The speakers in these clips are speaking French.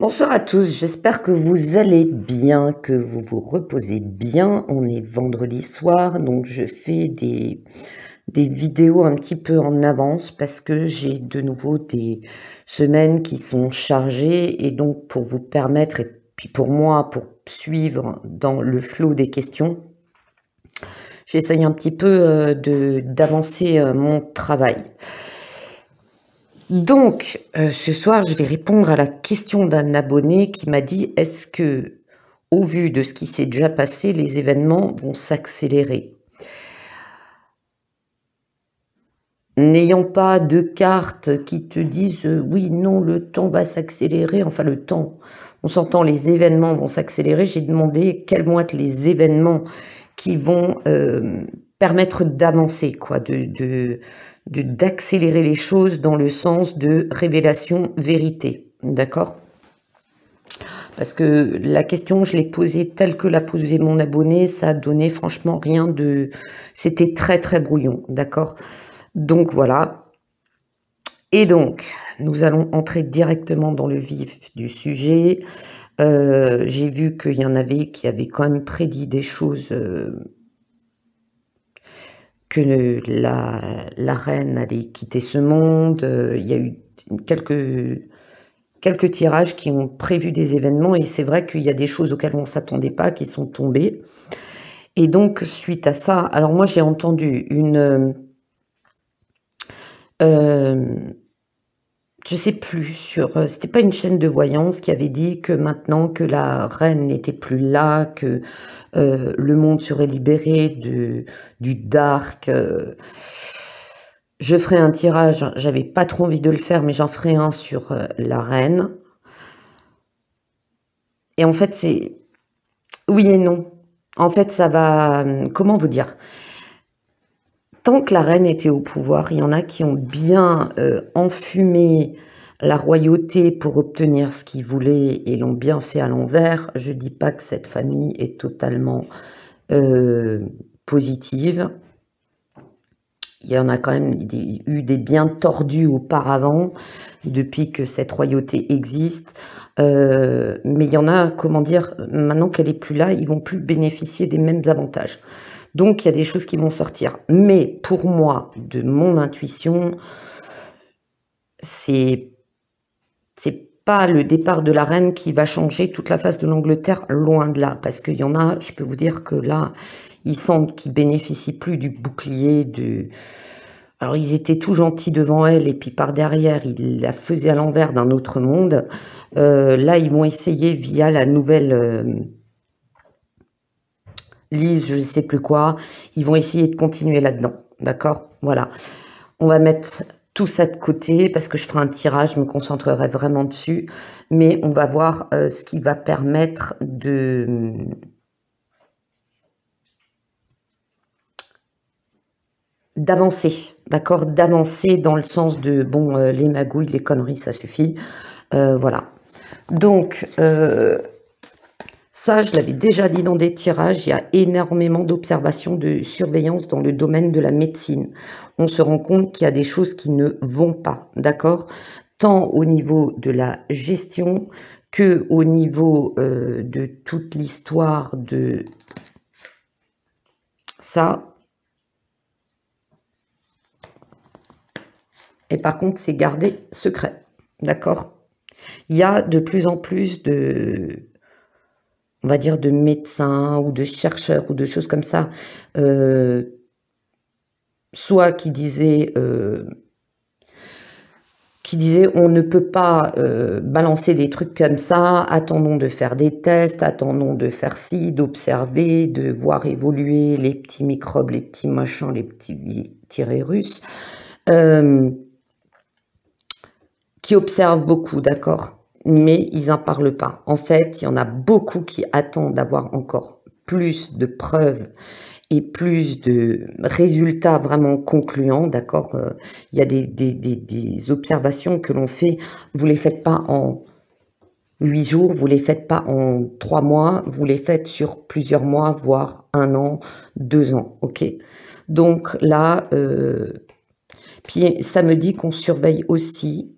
Bonsoir à tous, j'espère que vous allez bien, que vous vous reposez bien. On est vendredi soir, donc je fais des vidéos un petit peu en avance parce que j'ai de nouveau des semaines qui sont chargées et donc pour vous permettre, et puis pour moi, pour suivre dans le flot des questions, j'essaye un petit peu d'avancer mon travail. Donc, ce soir, je vais répondre à la question d'un abonné qui m'a dit: «Est-ce que, au vu de ce qui s'est déjà passé, les événements vont s'accélérer?» N'ayant pas de cartes qui te disent, «Oui, non, le temps va s'accélérer», enfin le temps, on s'entend, les événements vont s'accélérer, j'ai demandé quels vont être les événements qui vont, permettre d'avancer quoi, d'accélérer les choses dans le sens de révélation vérité, d'accord? Parce que la question, je l'ai posée telle que l'a posée mon abonné, ça a donné franchement rien de c'était très, très brouillon, d'accord? Donc voilà. Et donc, nous allons entrer directement dans le vif du sujet. J'ai vu qu'il y en avait qui avaient quand même prédit des choses, que la reine allait quitter ce monde. Il y a eu quelques tirages qui ont prévu des événements et c'est vrai qu'il y a des choses auxquelles on ne s'attendait pas qui sont tombées. Et donc, suite à ça, alors moi j'ai entendu une... je sais plus, c'était pas une chaîne de voyance qui avait dit que maintenant que la reine n'était plus là, que le monde serait libéré du dark. Je ferai un tirage, j'avais pas trop envie de le faire, mais j'en ferai un sur la reine. Et en fait, c'est oui et non. En fait, ça va, comment vous dire? Tant que la reine était au pouvoir, il y en a qui ont bien enfumé la royauté pour obtenir ce qu'ils voulaient et l'ont bien fait à l'envers. Je dis pas que cette famille est totalement positive. Il y en a quand même eu des biens tordus auparavant, depuis que cette royauté existe. Mais il y en a, comment dire, maintenant qu'elle est plus là, ils vont plus bénéficier des mêmes avantages. Donc, il y a des choses qui vont sortir. Mais pour moi, de mon intuition, c'est pas le départ de la reine qui va changer toute la face de l'Angleterre, loin de là. Parce qu'il y en a, je peux vous dire que là, ils sentent qu'ils bénéficient plus du bouclier, Alors, ils étaient tout gentils devant elle, et puis par derrière, ils la faisaient à l'envers d'un autre monde. Là, ils vont essayer via la nouvelle... Lise, je ne sais plus quoi, ils vont essayer de continuer là-dedans, d'accord? Voilà. On va mettre tout ça de côté parce que je ferai un tirage, je me concentrerai vraiment dessus, mais on va voir ce qui va permettre d'avancer, d'accord? D'avancer dans le sens de, bon, les magouilles, les conneries, ça suffit, voilà. Donc, ça, je l'avais déjà dit dans des tirages, il y a énormément d'observations de surveillance dans le domaine de la médecine. On se rend compte qu'il y a des choses qui ne vont pas, d'accord? Tant au niveau de la gestion que au niveau de toute l'histoire de ça. Et par contre, c'est gardé secret, d'accord? Il y a de plus en plus on va dire, de médecins ou de chercheurs ou de choses comme ça, soit qui disaient on ne peut pas balancer des trucs comme ça, attendons de faire des tests, attendons de faire ci, d'observer, de voir évoluer les petits microbes, les petits machins, les petits virus, qui observent beaucoup, d'accord? Mais ils n'en parlent pas. En fait, il y en a beaucoup qui attendent d'avoir encore plus de preuves et plus de résultats vraiment concluants, d'accord? Il y a des observations que l'on fait, vous les faites pas en 8 jours, vous les faites pas en 3 mois, vous les faites sur plusieurs mois, voire 1 an, 2 ans, ok? Donc là, puis ça me dit qu'on surveille aussi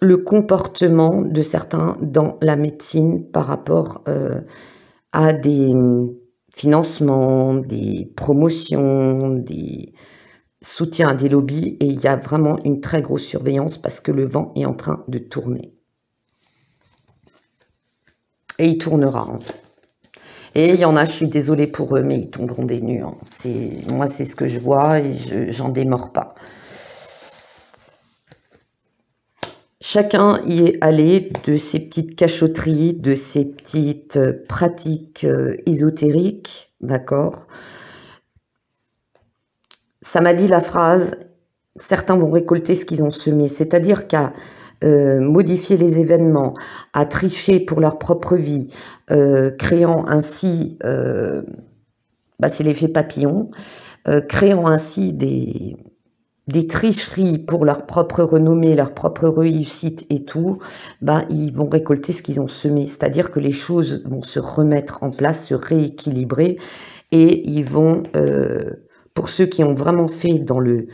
le comportement de certains dans la médecine par rapport à des financements, des promotions, des soutiens à des lobbies, et il y a vraiment une très grosse surveillance parce que le vent est en train de tourner. Et il tournera. Hein. Et il y en a, je suis désolée pour eux, mais ils tomberont des nues. Hein. Moi, c'est ce que je vois et j'en démords pas. Chacun y est allé de ses petites cachotteries, de ses petites pratiques ésotériques, d'accord? Ça m'a dit la phrase, certains vont récolter ce qu'ils ont semé, c'est-à-dire qu'à modifier les événements, à tricher pour leur propre vie, créant ainsi, c'est l'effet papillon, créant ainsi des tricheries pour leur propre renommée, leur propre réussite et tout, ils vont récolter ce qu'ils ont semé. C'est-à-dire que les choses vont se remettre en place, se rééquilibrer, et ils vont, pour ceux qui ont vraiment fait dans le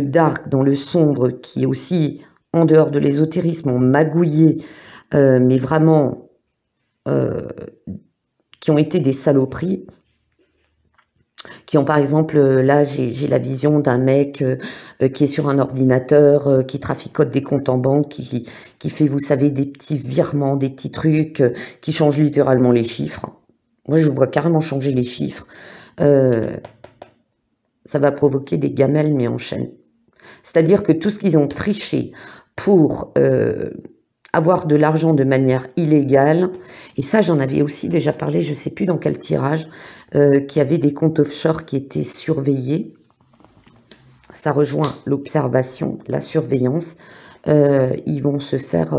dark, dans le sombre, qui est aussi en dehors de l'ésotérisme, ont magouillé, mais vraiment, qui ont été des saloperies, qui ont par exemple, là j'ai la vision d'un mec qui est sur un ordinateur, qui traficote des comptes en banque, qui fait, vous savez, des petits virements, des petits trucs, qui changent littéralement les chiffres. Moi je vois carrément changer les chiffres. Ça va provoquer des gamelles mais en chaîne. C'est-à-dire que tout ce qu'ils ont triché pour avoir de l'argent de manière illégale, et ça j'en avais aussi déjà parlé, je ne sais plus dans quel tirage, qu'il y avait des comptes offshore qui étaient surveillés. Ça rejoint l'observation, la surveillance. Ils vont se faire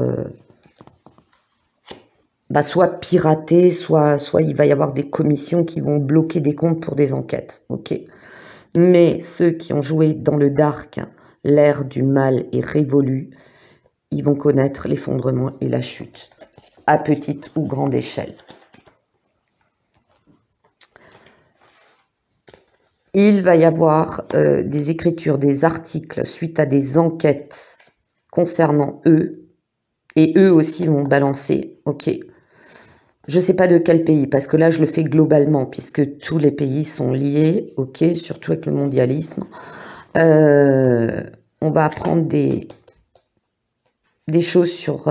soit pirater, soit il va y avoir des commissions qui vont bloquer des comptes pour des enquêtes. Ok. Mais ceux qui ont joué dans le dark, l'ère du mal est révolue, ils vont connaître l'effondrement et la chute, à petite ou grande échelle. Il va y avoir des écritures, des articles suite à des enquêtes concernant eux, et eux aussi vont balancer, ok. Je ne sais pas de quel pays, parce que là je le fais globalement, puisque tous les pays sont liés, ok, surtout avec le mondialisme. On va apprendre des choses sur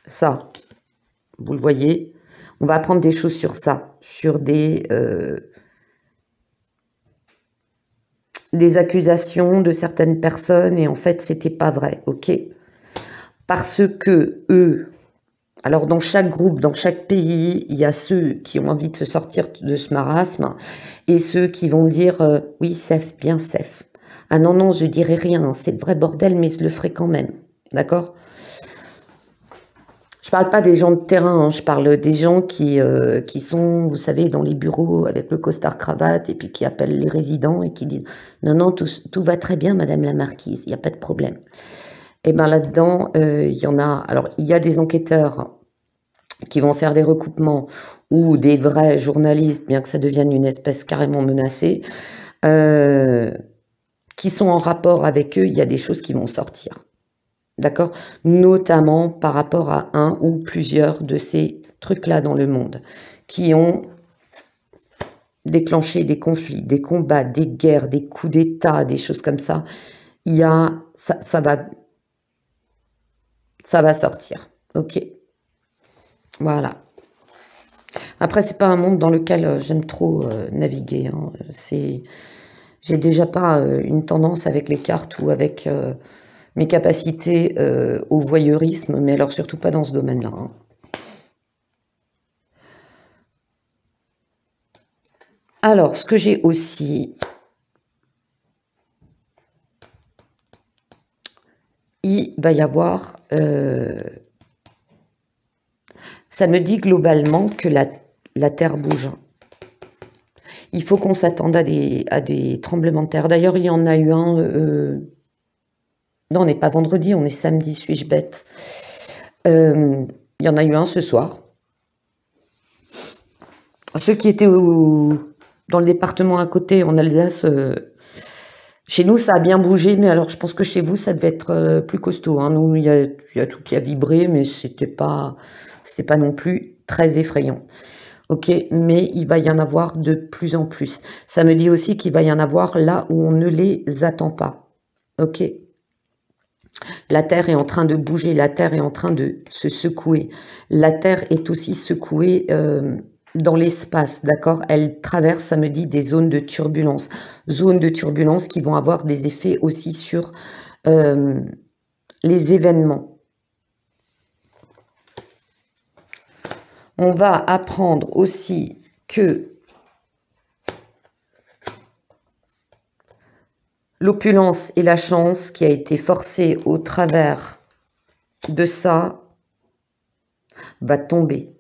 ça, vous le voyez, on va apprendre des choses sur ça, sur des accusations de certaines personnes, et en fait c'était pas vrai, ok, parce que eux, alors dans chaque groupe, dans chaque pays, il y a ceux qui ont envie de se sortir de ce marasme, et ceux qui vont dire oui, safe, bien safe. Ah non, non, je dirai rien, c'est le vrai bordel, mais je le ferai quand même. D'accord? Je parle pas des gens de terrain, hein, je parle des gens qui sont, vous savez, dans les bureaux avec le costard cravate et puis qui appellent les résidents et qui disent « Non, non, tout va très bien, madame la marquise, il n'y a pas de problème. » Et bien là-dedans, il y en a... Alors, il y a des enquêteurs qui vont faire des recoupements ou des vrais journalistes, bien que ça devienne une espèce carrément menacée, qui sont en rapport avec eux, il y a des choses qui vont sortir. D'accord? Notamment par rapport à un ou plusieurs de ces trucs-là dans le monde, qui ont déclenché des conflits, des combats, des guerres, des coups d'État, des choses comme ça. Il y a... Ça va sortir. Ok? Voilà. Après, c'est pas un monde dans lequel j'aime trop naviguer. Hein. J'ai déjà pas une tendance avec les cartes ou avec mes capacités au voyeurisme, mais alors surtout pas dans ce domaine-là. Hein. Alors, ce que j'ai aussi... Il va y avoir... ça me dit globalement que la Terre bouge. Il faut qu'on s'attende à des tremblements de terre. D'ailleurs, il y en a eu un... non, on n'est pas vendredi, on est samedi, suis-je bête. Il y en a eu un ce soir. Ceux qui étaient dans le département à côté, en Alsace, Chez nous, ça a bien bougé, mais alors je pense que chez vous, ça devait être plus costaud, hein. Nous, il y a tout qui a vibré, mais c'était pas non plus très effrayant. Ok, mais il va y en avoir de plus en plus. Ça me dit aussi qu'il va y en avoir là où on ne les attend pas. Ok, la Terre est en train de bouger, la Terre est en train de se secouer. La Terre est aussi secouée dans l'espace, d'accord? Elle traverse, ça me dit, des zones de turbulence. Zones de turbulence qui vont avoir des effets aussi sur les événements. On va apprendre aussi que l'opulence et la chance qui a été forcée au travers de ça va tomber.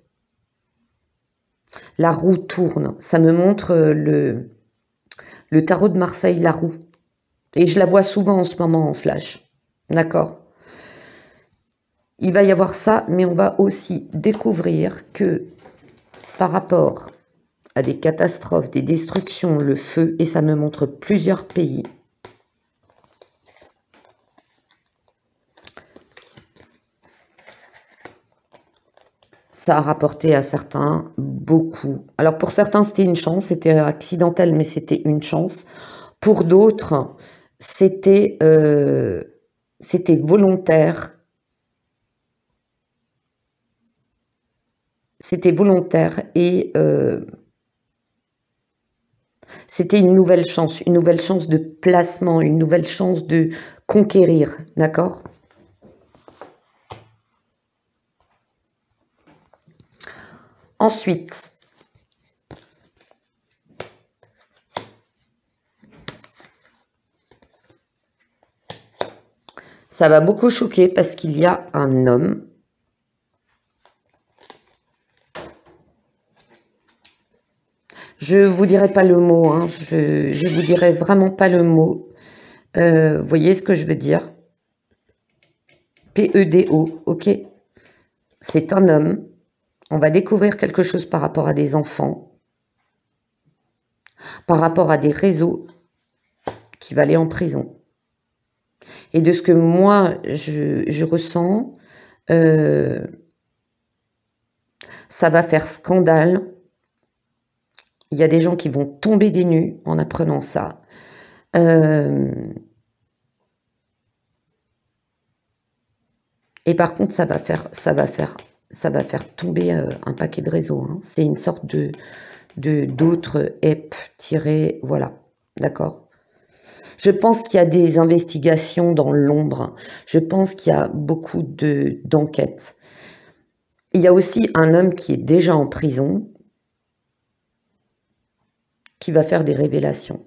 La roue tourne. Ça me montre le tarot de Marseille, la roue. Et je la vois souvent en ce moment en flash. D'accord? Il va y avoir ça, mais on va aussi découvrir que par rapport à des catastrophes, des destructions, le feu, et ça me montre plusieurs pays, ça a rapporté à certains beaucoup. Alors pour certains, c'était une chance, c'était accidentel, mais c'était une chance. Pour d'autres, c'était volontaire. C'était volontaire et c'était une nouvelle chance de placement, une nouvelle chance de conquérir, d'accord? Ensuite, ça va beaucoup choquer parce qu'il y a un homme je vous dirai pas le mot, hein, je vous dirai vraiment pas le mot. Vous voyez ce que je veux dire? P-E-D-O, ok? C'est un homme. On va découvrir quelque chose par rapport à des enfants, par rapport à des réseaux qui va aller en prison. Et de ce que moi, je ressens, ça va faire scandale. Il y a des gens qui vont tomber des nues en apprenant ça. Et par contre, ça va faire tomber un paquet de réseaux, hein. C'est une sorte d'autres EP tirés, voilà, d'accord. Je pense qu'il y a des investigations dans l'ombre. Je pense qu'il y a beaucoup d'enquêtes. Il y a aussi un homme qui est déjà en prison, qui va faire des révélations.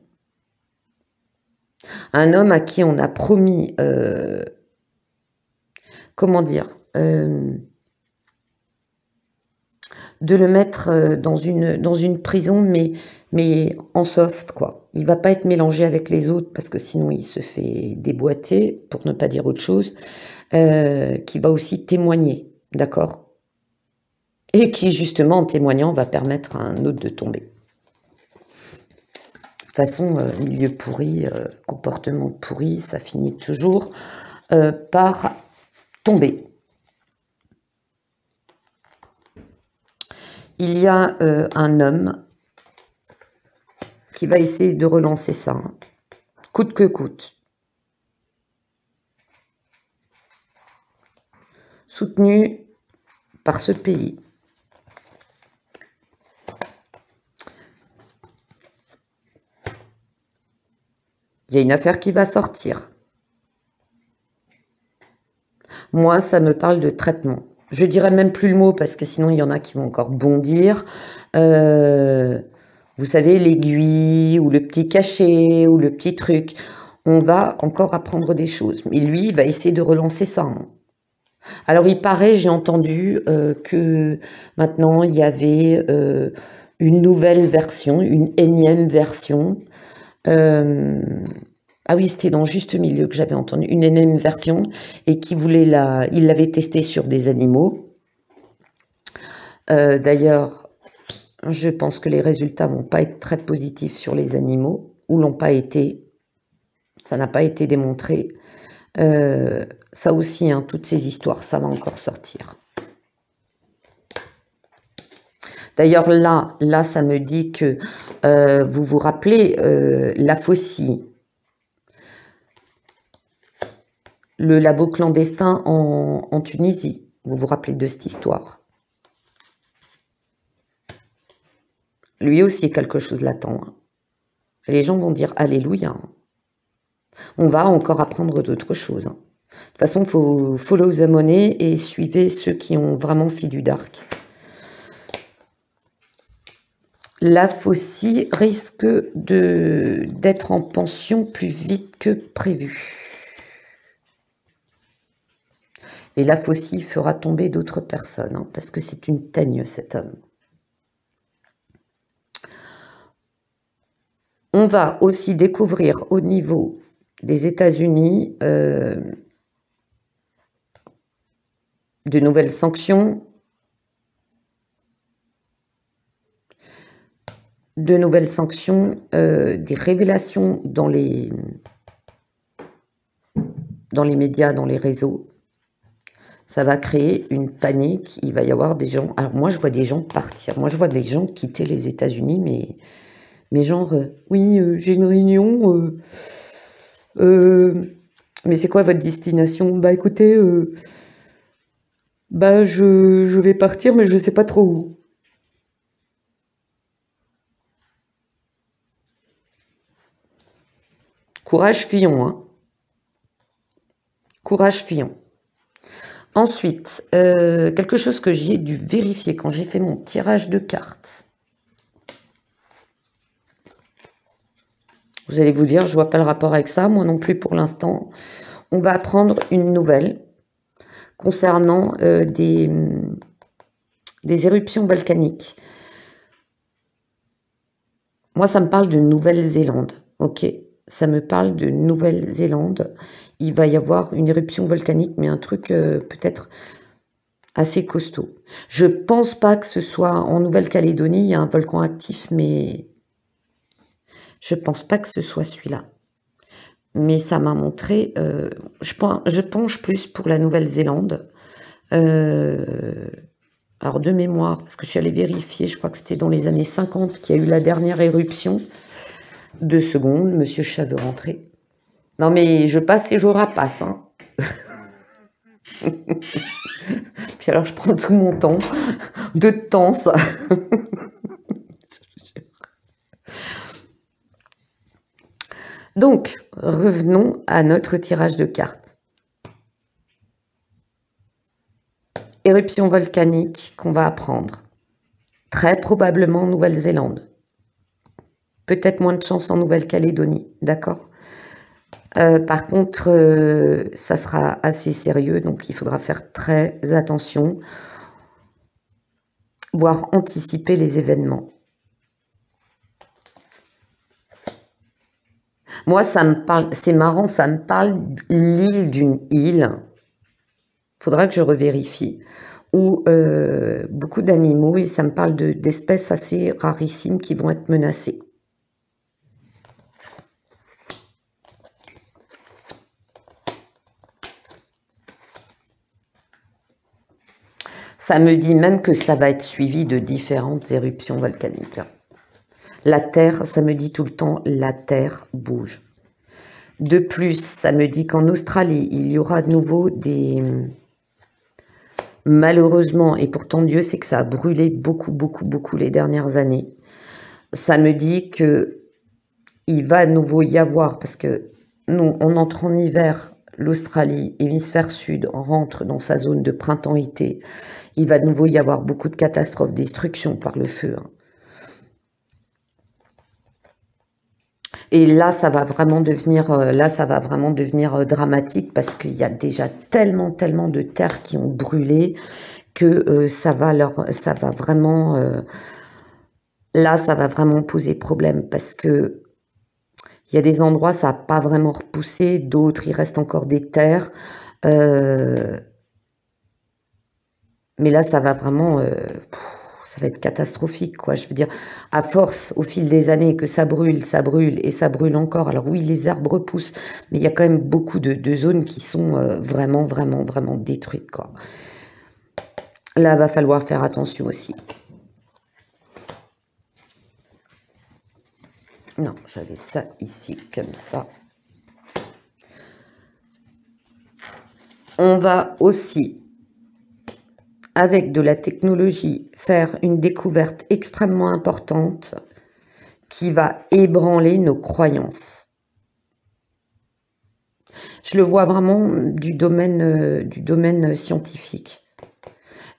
Un homme à qui on a promis, comment dire, de le mettre dans une prison, mais en soft, quoi. Il va pas être mélangé avec les autres, parce que sinon il se fait déboîter, pour ne pas dire autre chose, qui va aussi témoigner, d'accord? Et qui, justement, en témoignant, va permettre à un autre de tomber. De toute façon, milieu pourri, comportement pourri, ça finit toujours par tomber. Il y a un homme qui va essayer de relancer ça, hein, coûte que coûte. Soutenu par ce pays. Il y a une affaire qui va sortir. Moi, ça me parle de traitement. Je dirais même plus le mot parce que sinon, il y en a qui vont encore bondir. Vous savez, l'aiguille ou le petit cachet ou le petit truc. On va encore apprendre des choses. Mais lui, il va essayer de relancer ça, hein. Alors, il paraît, j'ai entendu que maintenant, il y avait une nouvelle version, une énième version. Ah oui, c'était dans Juste Milieu que j'avais entendu, une énième version, et qui voulait il l'avait testé sur des animaux. D'ailleurs, je pense que les résultats vont pas être très positifs sur les animaux, ou l'ont pas été. Ça n'a pas été démontré. Ça aussi, hein, toutes ces histoires, ça va encore sortir. D'ailleurs, là, ça me dit que vous vous rappelez la Faucille, le labo clandestin en Tunisie. Vous vous rappelez de cette histoire? Lui aussi, quelque chose l'attend. Hein. Et les gens vont dire Alléluia. Hein. On va encore apprendre d'autres choses. Hein. De toute façon, il faut follow the money et suivez ceux qui ont vraiment fait du dark. La Faucille risque d'être en pension plus vite que prévu. Et la Faucille fera tomber d'autres personnes, hein, parce que c'est une teigne, cet homme. On va aussi découvrir au niveau des États-Unis de nouvelles sanctions, des révélations dans les médias, dans les réseaux. Ça va créer une panique, il va y avoir des gens... Alors moi, je vois des gens partir, moi je vois des gens quitter les États-Unis, mais genre, oui, j'ai une réunion, mais c'est quoi votre destination? Bah écoutez, bah je vais partir, mais je sais pas trop où. Courage Fillon, hein. Courage Fillon. Ensuite, quelque chose que j'ai dû vérifier quand j'ai fait mon tirage de cartes. Vous allez vous dire, je vois pas le rapport avec ça, moi non plus pour l'instant. On va apprendre une nouvelle concernant des éruptions volcaniques. Moi, ça me parle de Nouvelle-Zélande, ok? Ça me parle de Nouvelle-Zélande. Il va y avoir une éruption volcanique, mais un truc peut-être assez costaud. Je pense pas que ce soit en Nouvelle-Calédonie, il y a un volcan actif, mais je pense pas que ce soit celui-là. Mais ça m'a montré, je penche plus pour la Nouvelle-Zélande. Alors de mémoire, parce que je suis allée vérifier, je crois que c'était dans les années 50 qu'il y a eu la dernière éruption. 2 secondes, monsieur Chat veut rentrer. Non mais je passe et je rapasse. Hein. Puis alors je prends tout mon temps. De temps ça. Donc, revenons à notre tirage de cartes. Éruption volcanique qu'on va apprendre. Très probablement en Nouvelle-Zélande. Peut-être moins de chance en Nouvelle-Calédonie, d'accord? Par contre, ça sera assez sérieux, donc il faudra faire très attention, voire anticiper les événements. Moi, ça me parle, c'est marrant, ça me parle l'île d'une île. Faudra que je revérifie. Où beaucoup d'animaux, et ça me parle d'espèces assez rarissimes qui vont être menacées. Ça me dit même que ça va être suivi de différentes éruptions volcaniques. La Terre, ça me dit tout le temps, la Terre bouge. De plus, ça me dit qu'en Australie, il y aura de nouveau des... Malheureusement, et pourtant Dieu sait que ça a brûlé beaucoup les dernières années. Ça me dit que il va à nouveau y avoir, parce que nous, on entre en hiver, l'Australie, hémisphère sud, on rentre dans sa zone de printemps-été. Il va de nouveau y avoir beaucoup de catastrophes, destruction par le feu. Hein. Et là, ça va vraiment devenir, dramatique parce qu'il y a déjà tellement de terres qui ont brûlé que ça va vraiment poser problème parce que il y a des endroits ça n'a pas vraiment repoussé, d'autres il reste encore des terres. Mais là, ça va vraiment ça va être catastrophique, quoi. Je veux dire, à force, au fil des années, que ça brûle et ça brûle encore. Alors oui, les arbres poussent, mais il y a quand même beaucoup de zones qui sont vraiment, vraiment, vraiment détruites, quoi. Là, va falloir faire attention aussi. Non, j'avais ça ici, comme ça. On va aussi, avec de la technologie, faire une découverte extrêmement importante qui va ébranler nos croyances. Je le vois vraiment du domaine scientifique.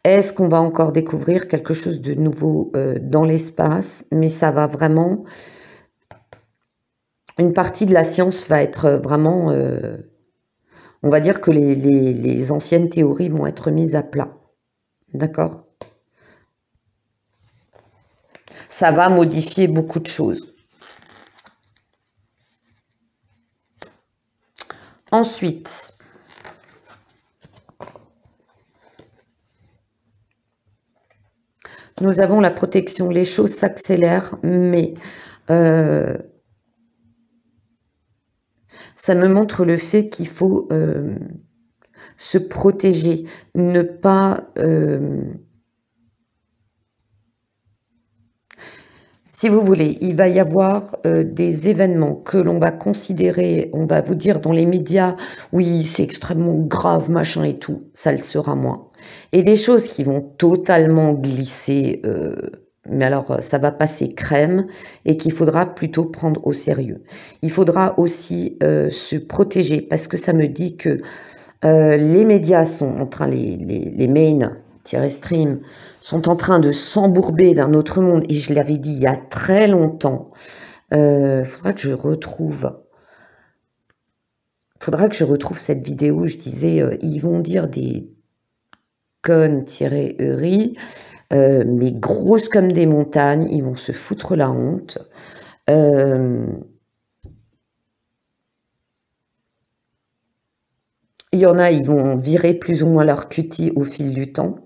Est-ce qu'on va encore découvrir quelque chose de nouveau dans l'espace? Mais ça va vraiment... Une partie de la science va être vraiment... on va dire que les anciennes théories vont être mises à plat. D'accord? Ça va modifier beaucoup de choses. Ensuite, nous avons la protection. Les choses s'accélèrent, mais ça me montre le fait qu'il faut se protéger, ne pas... si vous voulez, il va y avoir des événements que l'on va considérer, on va vous dire dans les médias, oui, c'est extrêmement grave, machin et tout, ça le sera moins. Et des choses qui vont totalement glisser, mais alors ça va passer crème, et qu'il faudra plutôt prendre au sérieux. Il faudra aussi se protéger, parce que ça me dit que les médias sont en train, les main-stream, sont en train de s'embourber d'un autre monde, et je l'avais dit il y a très longtemps. Faudra que je retrouve cette vidéo où je disais ils vont dire des connes-euries, mais grosses comme des montagnes, ils vont se foutre la honte. Il y en a, ils vont virer plus ou moins leur cutie au fil du temps.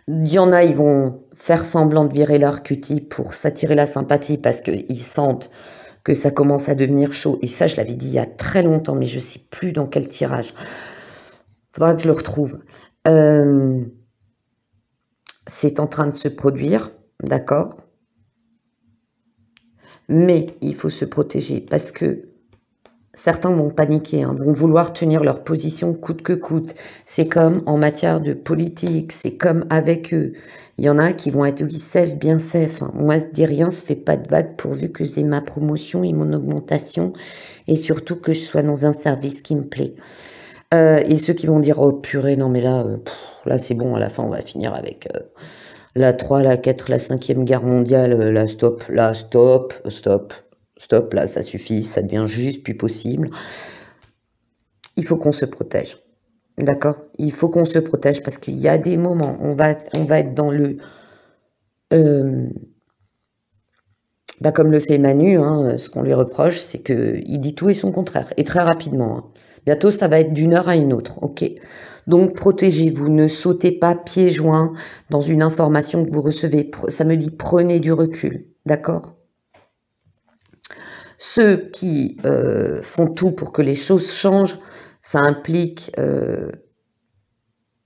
Il y en a, ils vont faire semblant de virer leur cutie pour s'attirer la sympathie parce qu'ils sentent que ça commence à devenir chaud. Et ça, je l'avais dit il y a très longtemps, mais je ne sais plus dans quel tirage. Faudra que je le retrouve. C'est en train de se produire, d'accord? Mais il faut se protéger parce que certains vont paniquer, hein, vont vouloir tenir leur position coûte que coûte. C'est comme en matière de politique, c'est comme avec eux. Il y en a qui vont être, oui, safe, bien safe. Hein. Moi, je dis rien, se fait pas de vague pourvu que j'ai ma promotion et mon augmentation, et surtout que je sois dans un service qui me plaît. Et ceux qui vont dire, oh purée, non mais là, là c'est bon, à la fin on va finir avec la 3, la 4, la 5e guerre mondiale, là stop, là ça suffit, ça devient juste plus possible. Il faut qu'on se protège, d'accord? Il faut qu'on se protège parce qu'il y a des moments, on va être dans le... comme le fait Manu, hein, ce qu'on lui reproche, c'est qu'il dit tout et son contraire, et très rapidement. Hein. Bientôt, ça va être d'une heure à une autre, ok? Donc, protégez-vous, ne sautez pas pieds joints dans une information que vous recevez. Ça me dit, prenez du recul, d'accord? Ceux qui font tout pour que les choses changent, ça implique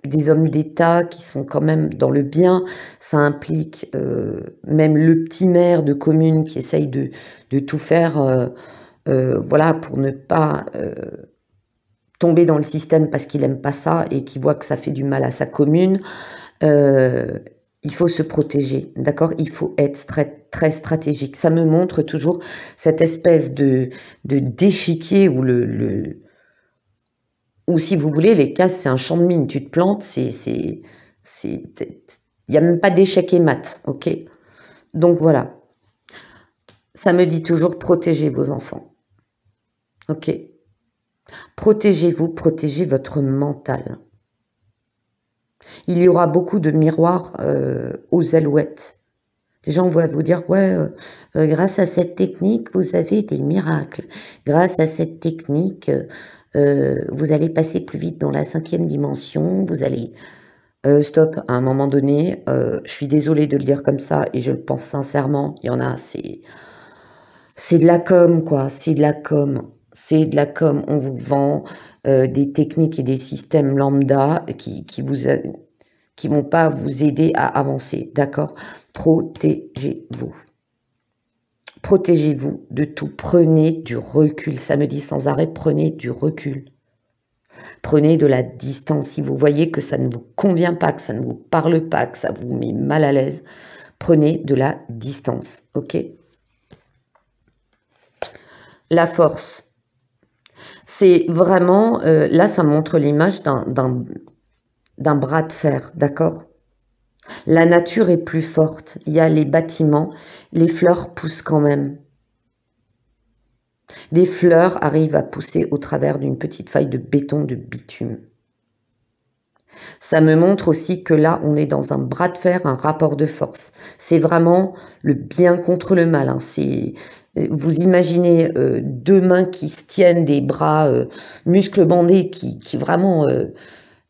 des hommes d'État qui sont quand même dans le bien, ça implique même le petit maire de commune qui essaye de tout faire voilà, pour ne pas tomber dans le système parce qu'il n'aime pas ça et qui voit que ça fait du mal à sa commune. Il faut se protéger, d'accord? Il faut être très, très stratégique. Ça me montre toujours cette espèce de d'échiquier où ou si vous voulez, les cases, c'est un champ de mine. Tu te plantes, il n'y a même pas d'échec et mat, ok? Donc voilà. Ça me dit toujours, protégez vos enfants. Ok? Protégez-vous, protégez votre mental. Il y aura beaucoup de miroirs aux alouettes. Les gens vont vous dire, ouais, grâce à cette technique, vous avez des miracles. Grâce à cette technique, vous allez passer plus vite dans la 5e dimension, vous allez... Stop, à un moment donné, je suis désolée de le dire comme ça et je le pense sincèrement, il y en a, c'est de la com, quoi, c'est de la com. C'est de la com. On vous vend des techniques et des systèmes lambda qui vont pas vous aider à avancer, d'accord? Protégez-vous. Protégez-vous de tout. Prenez du recul. Ça me dit sans arrêt, prenez du recul. Prenez de la distance. Si vous voyez que ça ne vous convient pas, que ça ne vous parle pas, que ça vous met mal à l'aise, prenez de la distance, ok? La force. C'est vraiment, là ça montre l'image d'un bras de fer, d'accord? La nature est plus forte, il y a les bâtiments, les fleurs poussent quand même. Des fleurs arrivent à pousser au travers d'une petite faille de béton, de bitume. Ça me montre aussi que là, on est dans un bras de fer, un rapport de force. C'est vraiment le bien contre le mal. Hein. Vous imaginez deux mains qui se tiennent, des bras muscles bandés qui vraiment...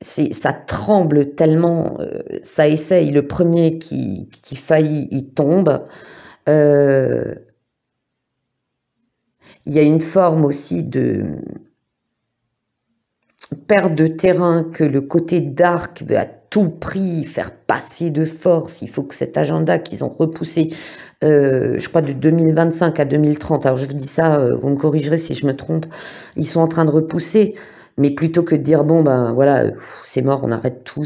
ça tremble tellement, ça essaye. Le premier qui faillit, il tombe. Il y a une forme aussi de perte de terrain que le côté dark veut à tout prix faire passer de force. Il faut que cet agenda qu'ils ont repoussé, je crois de 2025 à 2030, alors je vous dis ça, vous me corrigerez si je me trompe, ils sont en train de repousser, mais plutôt que de dire bon ben voilà, c'est mort, on arrête tout,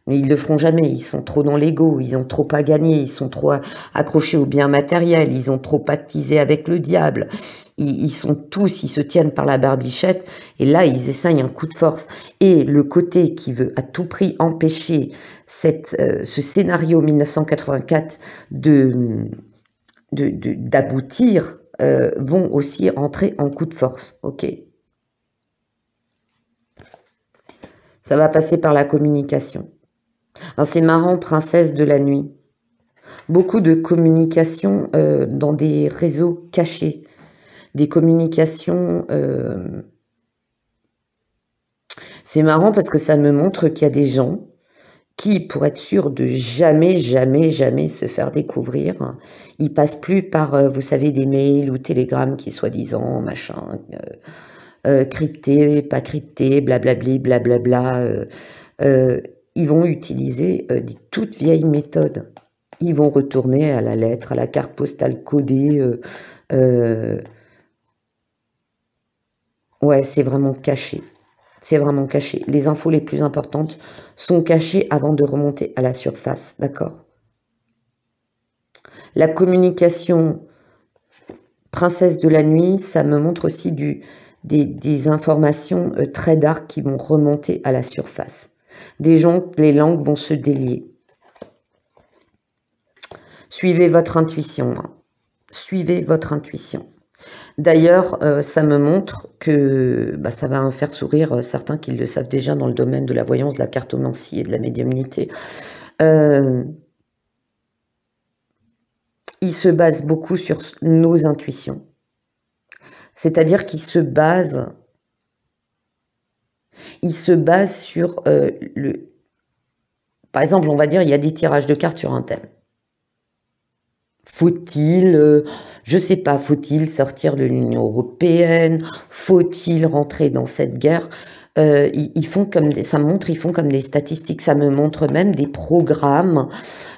mais ils le feront jamais, ils sont trop dans l'ego, ils ont trop à gagner, ils sont trop accrochés aux biens matériels, ils ont trop pactisé avec le diable, ils sont tous, ils se tiennent par la barbichette, et là ils essayent un coup de force. Et le côté qui veut à tout prix empêcher ce scénario 1984 d'aboutir, vont aussi entrer en coup de force, ok? Ça va passer par la communication. Alors c'est marrant, princesse de la nuit. Beaucoup de communication dans des réseaux cachés. Des communications... C'est marrant parce que ça me montre qu'il y a des gens qui, pour être sûr de jamais, jamais, jamais se faire découvrir, ils passent plus par, vous savez, des mails ou télégrammes qui soi-disant, machin, cryptés, pas cryptés, blablabli, blablabla. Ils vont utiliser des toutes vieilles méthodes. Ils vont retourner à la lettre, à la carte postale codée. Ouais, c'est vraiment caché. C'est vraiment caché. Les infos les plus importantes sont cachées avant de remonter à la surface, d'accord? La communication princesse de la nuit, ça me montre aussi des informations très dark qui vont remonter à la surface. Des gens, les langues vont se délier. Suivez votre intuition. Hein. Suivez votre intuition. D'ailleurs, ça me montre que ça va faire sourire certains qui le savent déjà dans le domaine de la voyance, de la cartomancie et de la médiumnité. Ils se basent beaucoup sur nos intuitions. C'est-à-dire qu'ils se basent sur Par exemple, on va dire, il y a des tirages de cartes sur un thème. Faut-il, je sais pas, faut-il sortir de l'Union européenne? Faut-il rentrer dans cette guerre? Ils font comme ça montre, ils font comme des statistiques. Ça me montre même des programmes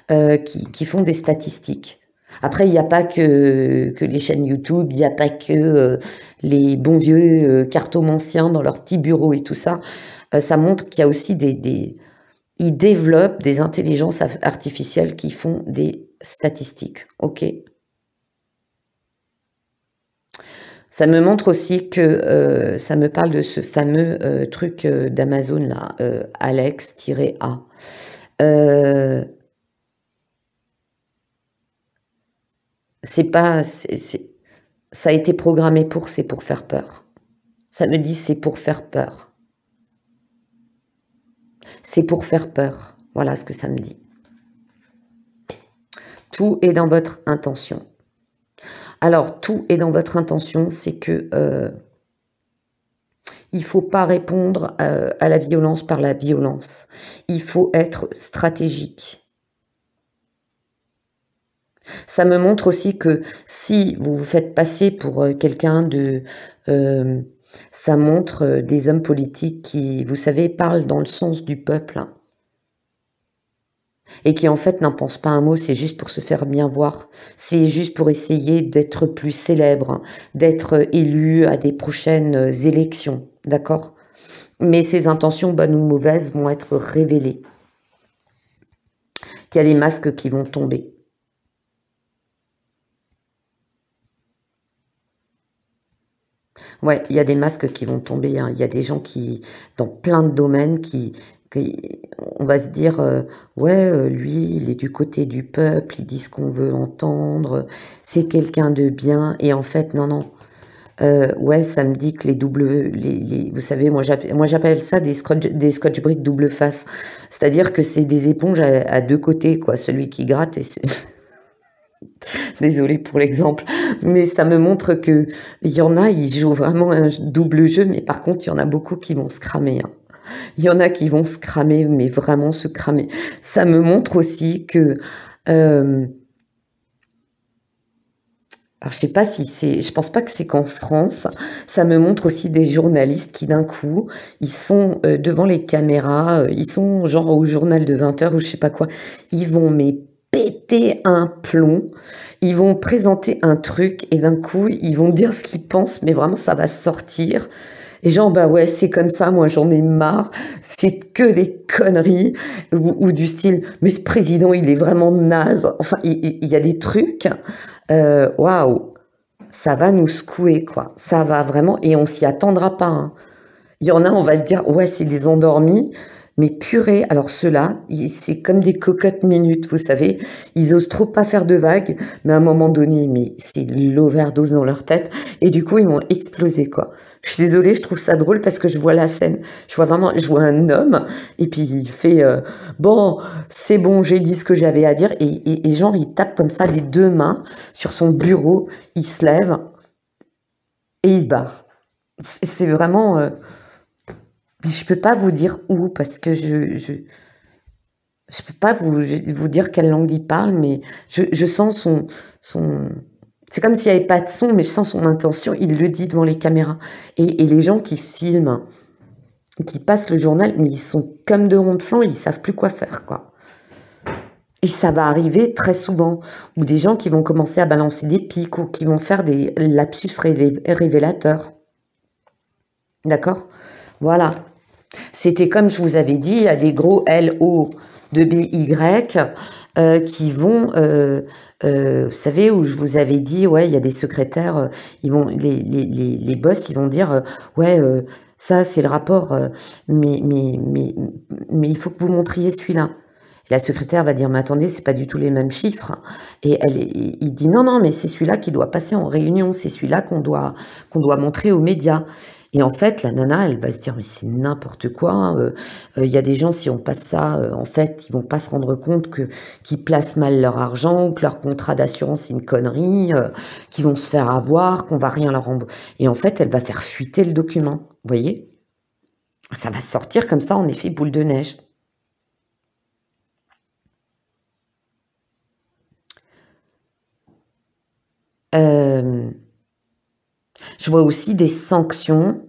qui font des statistiques. Après, il n'y a pas que les chaînes YouTube, il n'y a pas que les bons vieux cartomanciens dans leur petit bureau et tout ça. Ça montre qu'il y a aussi ils développent des intelligences artificielles qui font des statistiques, ok? Ça me montre aussi que ça me parle de ce fameux truc d'Amazon là, Alex-A. Ça a été programmé c'est pour faire peur. Ça me dit c'est pour faire peur. C'est pour faire peur. Voilà ce que ça me dit. Tout est dans votre intention. Alors, tout est dans votre intention, c'est que Il faut pas répondre à la violence par la violence. Il faut être stratégique. Ça me montre aussi que si vous vous faites passer pour quelqu'un de... ça montre des hommes politiques qui, vous savez, parlent dans le sens du peuple, hein, et qui en fait n'en pensent pas un mot, c'est juste pour se faire bien voir, c'est juste pour essayer d'être plus célèbre, hein, d'être élu à des prochaines élections, d'accord? Mais ces intentions, bonnes ou mauvaises, vont être révélées. Il y a des masques qui vont tomber. Ouais, il y a des masques qui vont tomber, hein. Il y a des gens qui, dans plein de domaines, on va se dire, ouais, lui, il est du côté du peuple, il dit ce qu'on veut entendre, c'est quelqu'un de bien, et en fait, non, non. Ouais, ça me dit que vous savez, moi j'appelle ça des Scotch-Brite double face. C'est-à-dire que c'est des éponges à deux côtés, quoi. Celui qui gratte et désolée pour l'exemple, mais ça me montre que il y en a, ils jouent vraiment un double jeu, mais par contre, il y en a beaucoup qui vont se cramer, hein. Il y en a qui vont se cramer, mais vraiment se cramer. Ça me montre aussi que... alors, je sais pas si c'est... Je pense pas que c'est qu'en France. Ça me montre aussi des journalistes qui, d'un coup, ils sont devant les caméras, ils sont genre au journal de 20h ou je sais pas quoi. Ils vont mais péter un plomb. Ils vont présenter un truc et d'un coup, ils vont dire ce qu'ils pensent, mais vraiment, ça va sortir. Et genre, bah ouais, c'est comme ça, moi j'en ai marre, c'est que des conneries, ou du style, mais ce président, il est vraiment naze. Enfin, il y a des trucs, waouh, ça va nous secouer, quoi. Ça va vraiment, et on s'y attendra pas, hein. Il y en a, on va se dire, ouais, c'est des endormis, mais purée, alors ceux-là, c'est comme des cocottes minutes, vous savez, ils osent trop pas faire de vagues, mais à un moment donné, mais c'est l'overdose dans leur tête, et du coup, ils vont exploser, quoi. Je suis désolée, je trouve ça drôle parce que je vois la scène, je vois un homme, et puis il fait, bon, c'est bon, j'ai dit ce que j'avais à dire, et genre, il tape comme ça les deux mains sur son bureau, il se lève, et il se barre. C'est vraiment... je peux pas vous dire où, parce que je peux pas vous dire quelle langue il parle, mais je sens son... C'est comme s'il n'y avait pas de son, mais je sens son intention, il le dit devant les caméras. Et les gens qui filment, qui passent le journal, mais ils sont comme de ronds-de-flanc, ils savent plus quoi faire, quoi. Et ça va arriver très souvent, ou des gens qui vont commencer à balancer des pics, ou qui vont faire des lapsus révélateurs. D'accord? Voilà. C'était comme je vous avais dit, il y a des gros L-O de B-Y qui vont, vous savez, où je vous avais dit, ouais, il y a des secrétaires, ils vont, les boss, ils vont dire, ouais, ça c'est le rapport, mais il faut que vous montriez celui-là. La secrétaire va dire, mais attendez, c'est pas du tout les mêmes chiffres. Et il dit, non, non, mais c'est celui-là qui doit passer en réunion, c'est celui-là qu'on doit montrer aux médias. Et en fait, la nana, elle va se dire, mais c'est n'importe quoi. Il y a des gens, si on passe ça, en fait, ils vont pas se rendre compte qu'ils placent mal leur argent, ou que leur contrat d'assurance, c'est une connerie, qu'ils vont se faire avoir, qu'on va rien leur rembourser. Et en fait, elle va faire fuiter le document. Vous voyez? Ça va sortir comme ça, en effet, boule de neige. Je vois aussi des sanctions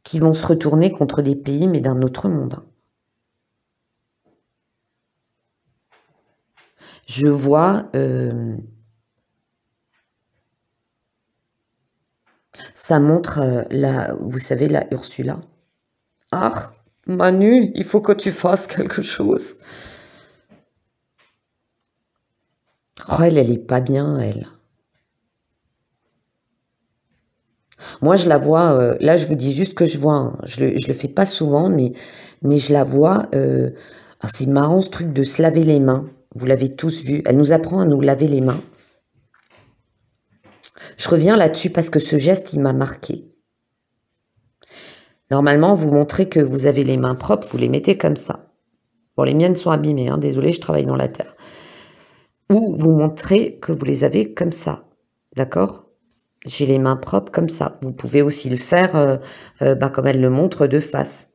qui vont se retourner contre des pays, mais d'un autre monde. Je vois... ça montre, vous savez, la Ursula. Ah, Manu, il faut que tu fasses quelque chose. Oh, elle est pas bien, elle. Moi, je la vois, là, je vous dis juste que je vois, hein. Je le fais pas souvent, mais je la vois. Ah, c'est marrant ce truc de se laver les mains. Vous l'avez tous vu. Elle nous apprend à nous laver les mains. Je reviens là-dessus parce que ce geste, il m'a marqué. Normalement, vous montrez que vous avez les mains propres, vous les mettez comme ça. Bon, les miennes sont abîmées, hein, désolé, je travaille dans la terre. Ou vous montrez que vous les avez comme ça, d'accord? J'ai les mains propres comme ça. Vous pouvez aussi le faire comme elle le montre de face.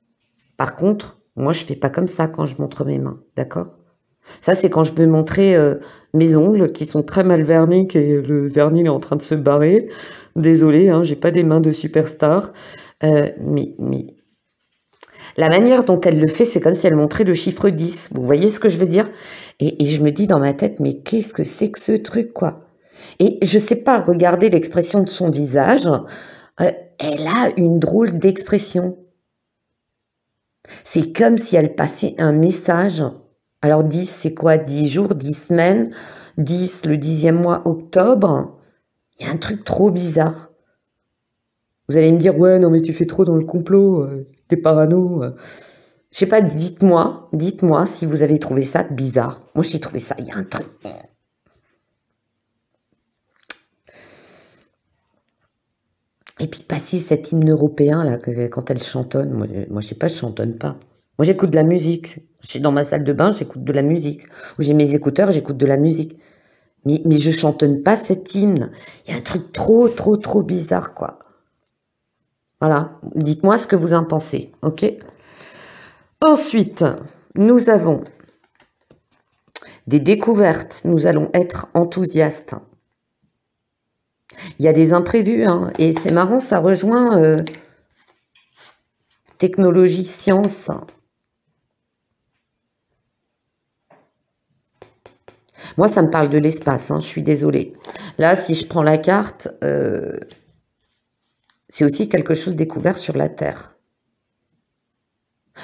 Par contre, moi, je fais pas comme ça quand je montre mes mains, d'accord? Ça, c'est quand je veux montrer mes ongles qui sont très mal vernis, et le vernis il est en train de se barrer. Désolée, hein, j'ai pas des mains de superstar. Mais la manière dont elle le fait, c'est comme si elle montrait le chiffre 10. Vous voyez ce que je veux dire? Et je me dis dans ma tête, mais qu'est-ce que c'est que ce truc, quoi? Et je sais pas, regardez l'expression de son visage. Elle a une drôle d'expression. C'est comme si elle passait un message. Alors 10, c'est quoi? 10 jours, 10 semaines, 10, le 10e mois, octobre. Il y a un truc trop bizarre. Vous allez me dire, ouais, non mais tu fais trop dans le complot, t'es parano. Je sais pas, dites-moi si vous avez trouvé ça bizarre. Moi j'ai trouvé ça, il y a un truc. Et puis passer cet hymne européen là, quand elle chantonne, moi je sais pas, je chantonne pas. Moi j'écoute de la musique. Je suis dans ma salle de bain, j'écoute de la musique. Ou j'ai mes écouteurs, j'écoute de la musique. Mais je chantonne pas cet hymne. Il y a un truc trop bizarre, quoi. Voilà. Dites-moi ce que vous en pensez, ok? Ensuite, nous avons des découvertes. Nous allons être enthousiastes. Il y a des imprévus, hein, et c'est marrant, ça rejoint technologie, science. Moi, ça me parle de l'espace, hein, je suis désolée. Là, si je prends la carte, c'est aussi quelque chose découvert sur la Terre.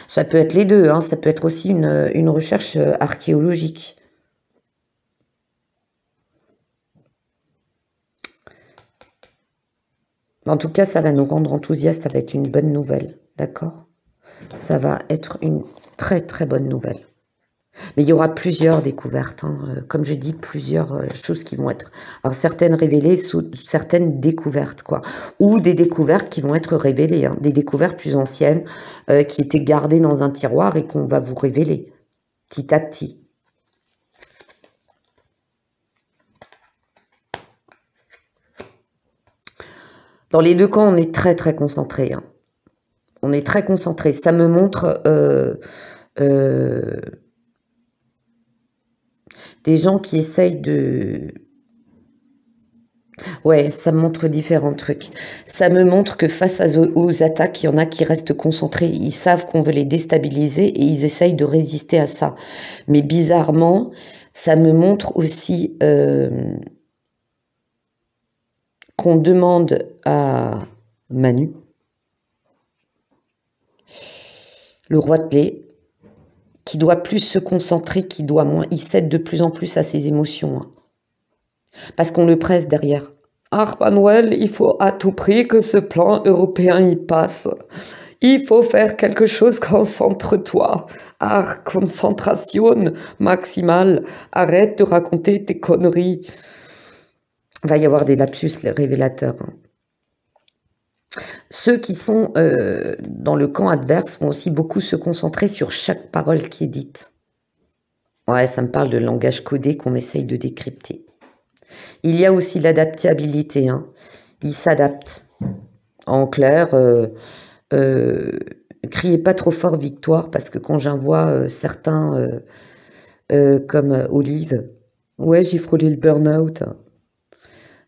Ça peut être les deux, hein, ça peut être aussi une recherche archéologique. En tout cas, ça va nous rendre enthousiastes, ça va être une bonne nouvelle, d'accord? Ça va être une très bonne nouvelle. Mais il y aura plusieurs découvertes, hein, comme je dis, plusieurs choses qui vont être... Alors certaines révélées, certaines découvertes, quoi. Ou des découvertes qui vont être révélées, hein, des découvertes plus anciennes qui étaient gardées dans un tiroir et qu'on va vous révéler, petit à petit. Dans les deux cas, on est très concentré. Hein. On est très concentré. Ça me montre des gens qui essayent de... Ouais, ça me montre différents trucs. Ça me montre que face aux attaques, il y en a qui restent concentrés. Ils savent qu'on veut les déstabiliser et ils essayent de résister à ça. Mais bizarrement, ça me montre aussi qu'on demande à Manu, le roi de clé, qui doit plus se concentrer, qui doit moins. Il cède de plus en plus à ses émotions. Hein. Parce qu'on le presse derrière. Ah, Manuel, il faut à tout prix que ce plan européen y passe. Il faut faire quelque chose, concentre-toi. Ah, concentration maximale. Arrête de raconter tes conneries. Il va y avoir des lapsus révélateurs. Hein. Ceux qui sont dans le camp adverse vont aussi beaucoup se concentrer sur chaque parole qui est dite. Ouais, ça me parle de langage codé qu'on essaye de décrypter. Il y a aussi l'adaptabilité. Hein. Ils s'adaptent. En clair, criez pas trop fort victoire, parce que quand j'en vois certains comme Olive, ouais, j'ai frôlé le burn-out.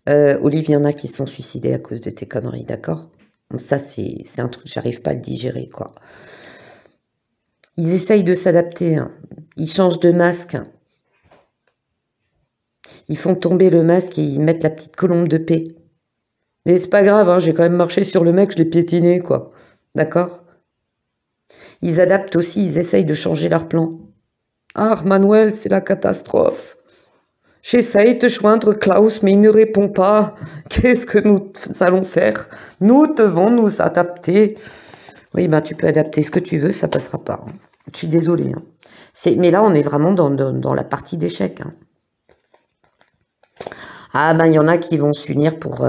Olive, il y en a qui se sont suicidés à cause de tes conneries, d'accord? Ça, c'est un truc, j'arrive pas à le digérer, quoi. Ils essayent de s'adapter. Hein. Ils changent de masque. Ils font tomber le masque et ils mettent la petite colombe de paix. Mais c'est pas grave, hein, j'ai quand même marché sur le mec, je l'ai piétiné, quoi. D'accord? Ils adaptent aussi, ils essayent de changer leur plan. Ah, Manuel, c'est la catastrophe. J'essaye de joindre Klaus, mais il ne répond pas. Qu'est-ce que nous allons faire? Nous devons nous adapter. Oui, ben tu peux adapter ce que tu veux, ça passera pas. Hein. Je suis désolée. Hein. Mais là, on est vraiment dans la partie d'échec. Hein. Ah ben, il y en a qui vont s'unir pour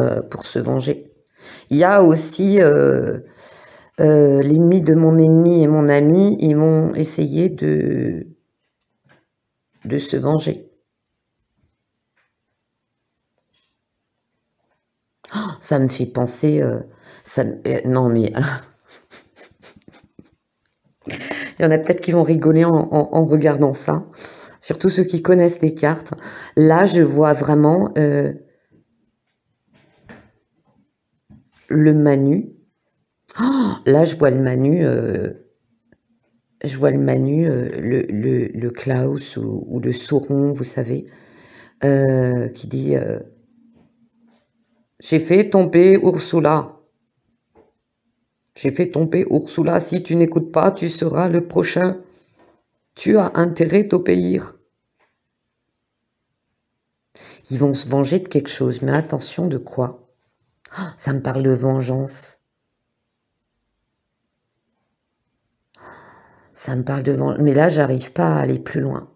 se venger. Il y a aussi l'ennemi de mon ennemi et mon ami, ils vont essayer de se venger. Ça me fait penser... non, mais... Il y en a peut-être qui vont rigoler en regardant ça. Surtout ceux qui connaissent les cartes. Là, je vois vraiment le Manu. Oh, là, je vois le Manu... le Klaus ou le Sauron, vous savez, qui dit j'ai fait tomber Ursula. J'ai fait tomber Ursula. Si tu n'écoutes pas, tu seras le prochain. Tu as intérêt d'obéir. Ils vont se venger de quelque chose, mais attention de quoi? Oh, ça me parle de vengeance. Ça me parle de vengeance. Mais là, j'arrive pas à aller plus loin.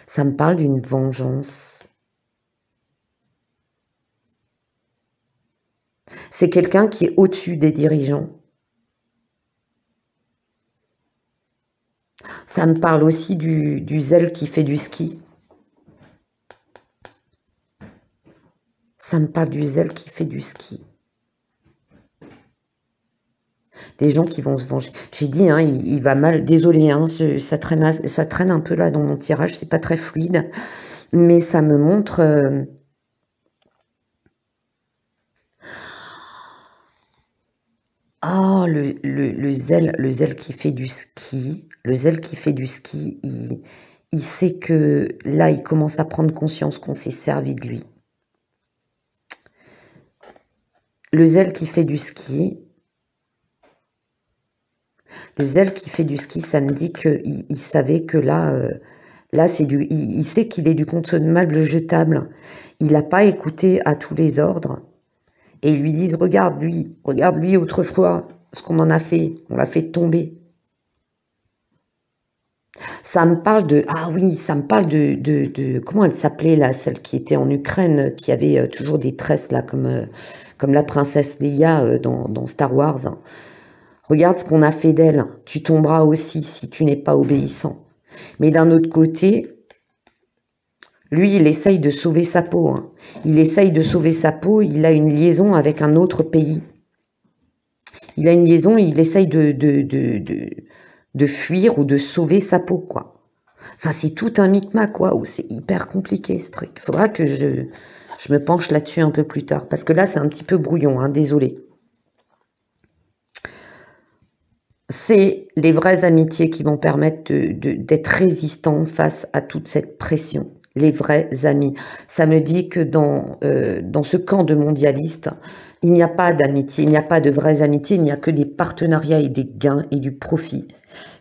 Ça me parle d'une vengeance. C'est quelqu'un qui est au-dessus des dirigeants. Ça me parle aussi du zèle qui fait du ski. Ça me parle du zèle qui fait du ski. Des gens qui vont se venger. J'ai dit, hein, il va mal. Désolé, hein, ça traîne un peu là dans mon tirage. C'est pas très fluide. Mais ça me montre... Oh, le zèle qui fait du ski. Le zèle qui fait du ski, il sait que là, il commence à prendre conscience qu'on s'est servi de lui. Le zèle qui fait du ski... Le zèle qui fait du ski, ça me dit qu'il savait que là c'est du... Il sait qu'il est du consommable jetable. Il n'a pas écouté à tous les ordres. Et ils lui disent, regarde lui autrefois, ce qu'on en a fait, on l'a fait tomber. Ça me parle de... Ah oui, ça me parle de comment elle s'appelait là, celle qui était en Ukraine, qui avait toujours des tresses là, comme la princesse Leia dans Star Wars. Regarde ce qu'on a fait d'elle, tu tomberas aussi si tu n'es pas obéissant. Mais d'un autre côté, lui, il essaye de sauver sa peau. Hein. Il essaye de sauver sa peau, il a une liaison avec un autre pays. Il a une liaison, il essaye de fuir ou de sauver sa peau, quoi. Enfin, c'est tout un micmac, quoi, où c'est hyper compliqué, ce truc. Il faudra que je me penche là-dessus un peu plus tard, parce que là, c'est un petit peu brouillon, hein, désolé. C'est les vraies amitiés qui vont permettre d'être résistants face à toute cette pression. Les vrais amis. Ça me dit que dans ce camp de mondialistes, il n'y a pas d'amitié, il n'y a pas de vraies amitiés, il n'y a que des partenariats et des gains et du profit.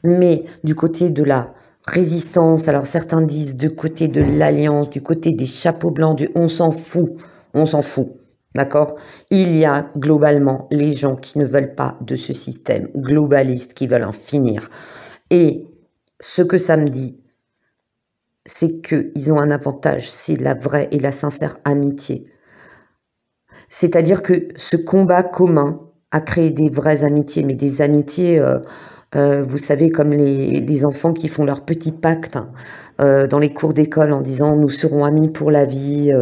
Mais du côté de la résistance, alors certains disent du côté de l'alliance, du côté des chapeaux blancs, du on s'en fout, d'accord? Il y a globalement les gens qui ne veulent pas de ce système globaliste, qui veulent en finir. Et ce que ça me dit, c'est qu'ils ont un avantage, c'est la vraie et la sincère amitié. C'est-à-dire que ce combat commun a créé des vraies amitiés, mais des amitiés, vous savez, comme les enfants qui font leur petit pacte dans les cours d'école en disant « nous serons amis pour la vie »,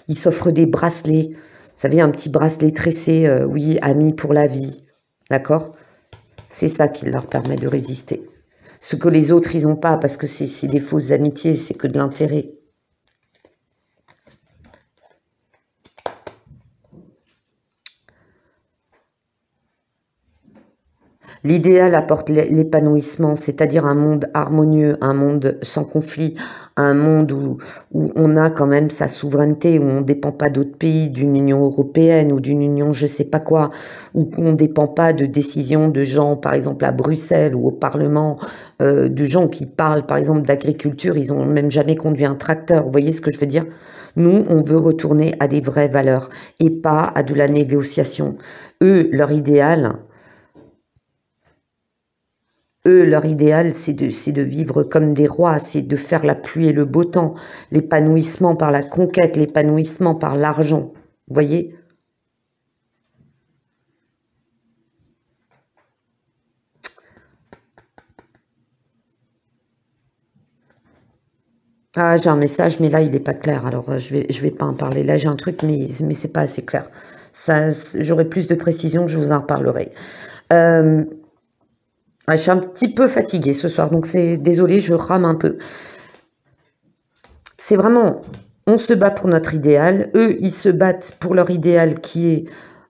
ils s'offrent des bracelets. Vous savez, un petit bracelet tressé, oui, amis pour la vie, d'accord? C'est ça qui leur permet de résister. Ce que les autres, ils n'ont pas, parce que c'est des fausses amitiés, c'est que de l'intérêt. L'idéal apporte l'épanouissement, c'est-à-dire un monde harmonieux, un monde sans conflit, un monde où on a quand même sa souveraineté, où on ne dépend pas d'autres pays, d'une Union européenne ou d'une Union je sais pas quoi, où on ne dépend pas de décisions de gens, par exemple à Bruxelles ou au Parlement, de gens qui parlent par exemple d'agriculture, ils n'ont même jamais conduit un tracteur, vous voyez ce que je veux dire? Nous, on veut retourner à des vraies valeurs et pas à de la négociation. Eux, leur idéal, c'est de vivre comme des rois, c'est de faire la pluie et le beau temps, l'épanouissement par la conquête, l'épanouissement par l'argent. Vous voyez? Ah, j'ai un message, mais là, il n'est pas clair. Alors, je vais pas en parler. Là, j'ai un truc, mais c'est pas assez clair. J'aurai plus de précision, je vous en reparlerai. Je suis un petit peu fatiguée ce soir, donc c'est désolé, je rame un peu. C'est vraiment, on se bat pour notre idéal. Eux, ils se battent pour leur idéal qui est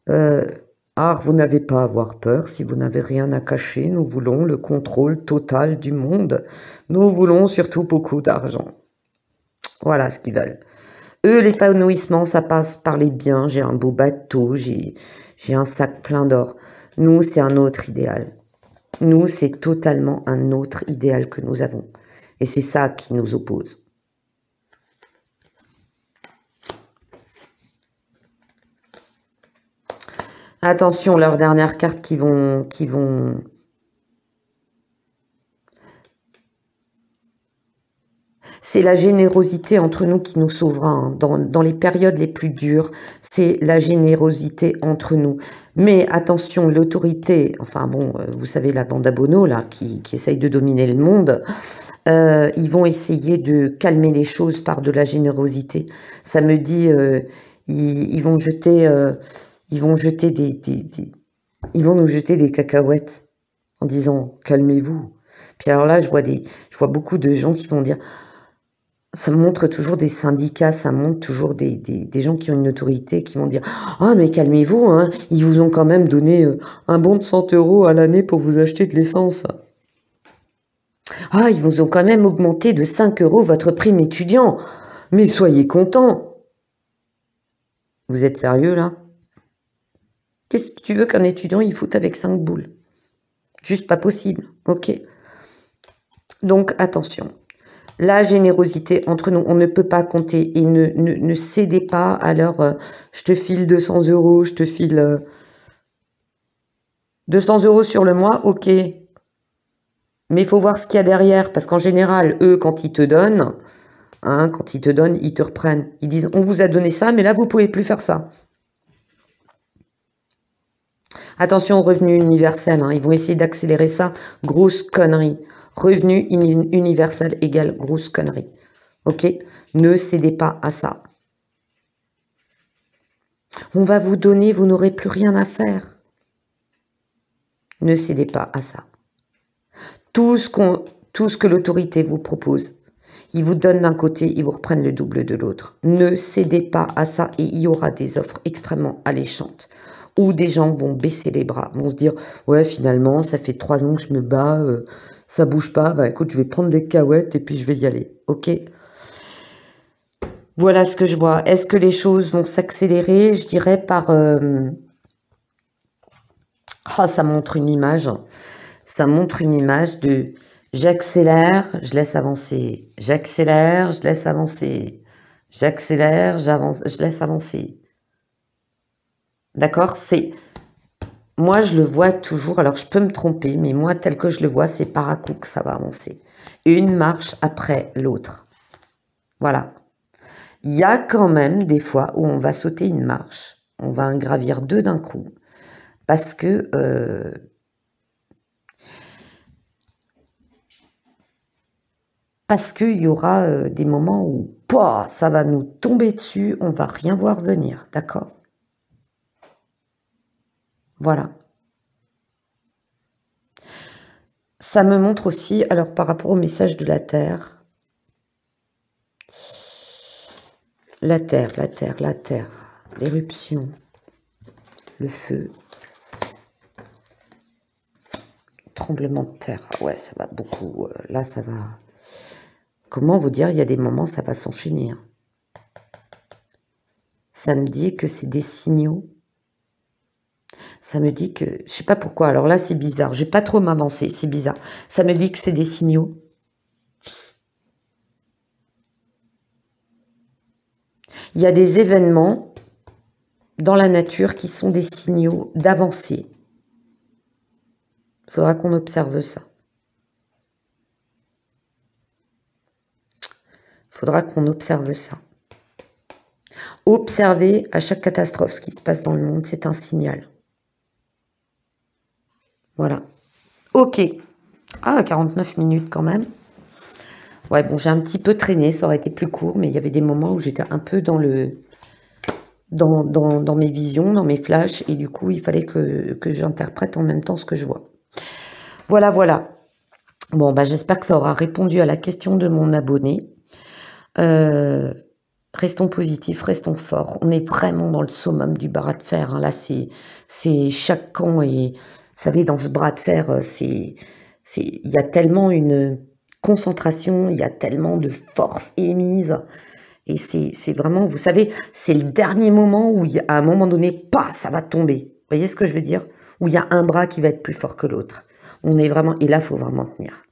vous n'avez pas à avoir peur si vous n'avez rien à cacher. Nous voulons le contrôle total du monde. Nous voulons surtout beaucoup d'argent. Voilà ce qu'ils veulent. Eux, l'épanouissement, ça passe par les biens. J'ai un beau bateau, j'ai un sac plein d'or. Nous, c'est un autre idéal. Nous, c'est totalement un autre idéal que nous avons. Et c'est ça qui nous oppose. Attention, leurs dernières cartes qui vont... C'est la générosité entre nous qui nous sauvera. Hein. Dans les périodes les plus dures, c'est la générosité entre nous. Mais attention, l'autorité, enfin bon, vous savez, la bande à Bono, là, qui essaye de dominer le monde, ils vont essayer de calmer les choses par de la générosité. Ça me dit, ils vont jeter... ils vont nous jeter des cacahuètes en disant calmez-vous. Puis alors là, je vois beaucoup de gens qui vont dire, ça montre toujours des syndicats, ça montre toujours des gens qui ont une autorité qui vont dire ah mais calmez-vous, hein, ils vous ont quand même donné un bon de 100 € à l'année pour vous acheter de l'essence. Ah, ils vous ont quand même augmenté de 5 € votre prime étudiant. Mais soyez contents. Vous êtes sérieux là? Qu'est-ce que tu veux qu'un étudiant il foute avec 5 boules? Juste pas possible, ok? Donc attention, la générosité entre nous, on ne peut pas compter et ne cédez pas à leur je te file 200 €, je te file 200 € sur le mois, ok. Mais il faut voir ce qu'il y a derrière, parce qu'en général, eux, quand ils te donnent, ils te reprennent. Ils disent on vous a donné ça, mais là vous pouvez plus faire ça. Attention au revenu universel, hein, ils vont essayer d'accélérer ça. Grosse connerie. Revenu universel égale grosse connerie. Ok? Ne cédez pas à ça. On va vous donner, vous n'aurez plus rien à faire. Ne cédez pas à ça. Tout ce que l'autorité vous propose, ils vous donnent d'un côté, ils vous reprennent le double de l'autre. Ne cédez pas à ça et il y aura des offres extrêmement alléchantes. Où des gens vont baisser les bras, vont se dire « Ouais, finalement, ça fait 3 ans que je me bats, ça bouge pas, bah écoute, je vais prendre des cacahuètes et puis je vais y aller. » Ok? Voilà ce que je vois. Est-ce que les choses vont s'accélérer? Je dirais par... ça montre une image. Ça montre une image de « J'accélère, je laisse avancer. J'accélère, je laisse avancer. J'accélère, j'avance, je laisse avancer. » D'accord? Moi, je le vois toujours, alors je peux me tromper, mais moi, tel que je le vois, c'est par à coup que ça va avancer. Une marche après l'autre. Voilà. Il y a quand même des fois où on va sauter une marche, on va en gravir 2 d'un coup, parce que qu'il y aura des moments où ça va nous tomber dessus, on va rien voir venir, d'accord? Voilà. Ça me montre aussi, alors par rapport au message de la Terre, l'éruption, le feu, tremblement de terre, ouais, ça va beaucoup, là ça va, comment vous dire, il y a des moments, ça va s'enchaîner. Hein. Ça me dit que c'est des signaux. Ça me dit que, je sais pas pourquoi, alors là c'est bizarre, je vais pas trop m'avancer, c'est bizarre. Ça me dit que c'est des signaux. Il y a des événements dans la nature qui sont des signaux d'avancée. Il faudra qu'on observe ça. Il faudra qu'on observe ça. Observer à chaque catastrophe ce qui se passe dans le monde, c'est un signal. Voilà. Ok. Ah, 49 minutes quand même. Ouais, bon, j'ai un petit peu traîné, ça aurait été plus court, mais il y avait des moments où j'étais un peu dans dans mes visions, dans mes flashs, et du coup, il fallait que j'interprète en même temps ce que je vois. Voilà, voilà. Bon, bah, j'espère que ça aura répondu à la question de mon abonné. Restons positifs, restons forts. On est vraiment dans le summum du bras de fer, hein. Là, c'est chaque camp, et vous savez, dans ce bras de fer, il y a tellement une concentration, il y a tellement de force émise, et c'est vraiment, vous savez, c'est le dernier moment où, à un moment donné, pas, ça va tomber. Vous voyez ce que je veux dire? Où il y a un bras qui va être plus fort que l'autre. On est vraiment, et là, il faut vraiment tenir.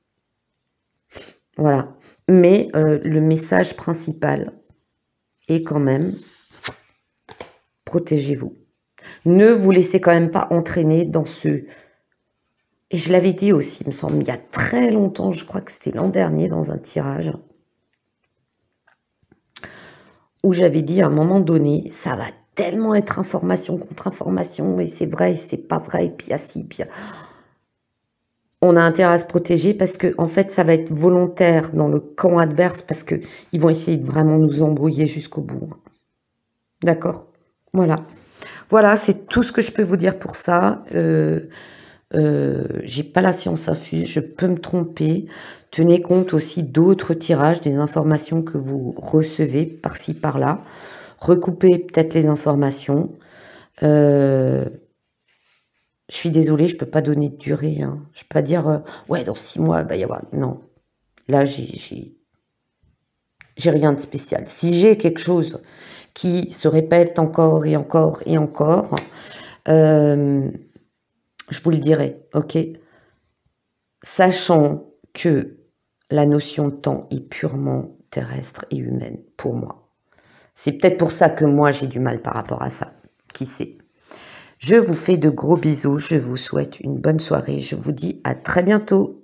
Voilà. Mais le message principal est quand même, protégez-vous. Ne vous laissez quand même pas entraîner dans ce... Et je l'avais dit aussi, il me semble, il y a très longtemps, je crois que c'était l'an dernier, dans un tirage, où j'avais dit à un moment donné, ça va tellement être information contre information, et c'est vrai, et c'est pas vrai, et puis il y a ci, puis on a intérêt à se protéger, parce que en fait, ça va être volontaire dans le camp adverse, parce que ils vont essayer de vraiment nous embrouiller jusqu'au bout. D'accord? Voilà. Voilà, c'est tout ce que je peux vous dire pour ça. J'ai pas la science infuse, je peux me tromper. Tenez compte aussi d'autres tirages, des informations que vous recevez par-ci, par-là. Recoupez peut-être les informations. Je suis désolée, je peux pas donner de durée, hein. Je peux pas dire, ouais, dans 6 mois, il va y avoir... Non. Là, j'ai rien de spécial. Si j'ai quelque chose qui se répète encore et encore et encore, je vous le dirai, ok? Sachant que la notion de temps est purement terrestre et humaine pour moi. C'est peut-être pour ça que moi j'ai du mal par rapport à ça. Qui sait? Je vous fais de gros bisous, je vous souhaite une bonne soirée, je vous dis à très bientôt.